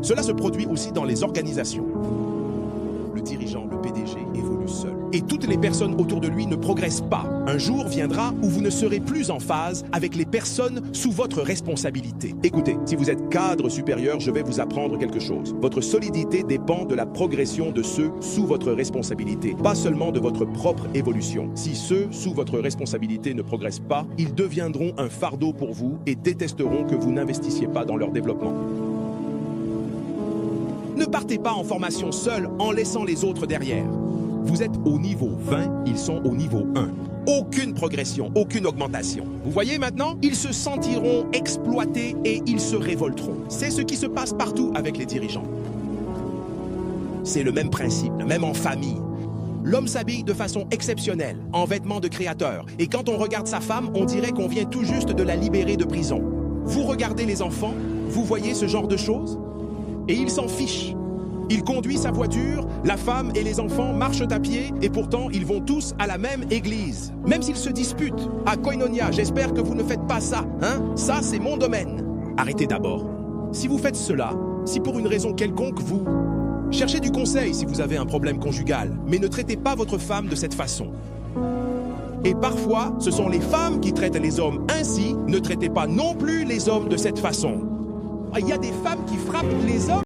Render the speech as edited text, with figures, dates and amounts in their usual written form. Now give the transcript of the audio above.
Cela se produit aussi dans les organisations. Le dirigeant, le PDG, évolue seul. Et toutes les personnes autour de lui ne progressent pas. Un jour viendra où vous ne serez plus en phase avec les personnes sous votre responsabilité. Écoutez, si vous êtes cadre supérieur, je vais vous apprendre quelque chose. Votre solidité dépend de la progression de ceux sous votre responsabilité, pas seulement de votre propre évolution. Si ceux sous votre responsabilité ne progressent pas, ils deviendront un fardeau pour vous et détesteront que vous n'investissiez pas dans leur développement. Ne partez pas en formation seul en laissant les autres derrière. Vous êtes au niveau 20, ils sont au niveau 1. Aucune progression, aucune augmentation. Vous voyez maintenant? Ils se sentiront exploités et ils se révolteront. C'est ce qui se passe partout avec les dirigeants. C'est le même principe, même en famille. L'homme s'habille de façon exceptionnelle, en vêtements de créateur. Et quand on regarde sa femme, on dirait qu'on vient tout juste de la libérer de prison. Vous regardez les enfants, vous voyez ce genre de choses? Et il s'en fiche. Il conduit sa voiture, la femme et les enfants marchent à pied et pourtant ils vont tous à la même église. Même s'ils se disputent. À Koinonia, j'espère que vous ne faites pas ça, hein? Ça, c'est mon domaine. Arrêtez d'abord. Si vous faites cela, si pour une raison quelconque vous... Cherchez du conseil si vous avez un problème conjugal, mais ne traitez pas votre femme de cette façon. Et parfois, ce sont les femmes qui traitent les hommes ainsi, ne traitez pas non plus les hommes de cette façon. Il y a des femmes qui frappent les hommes.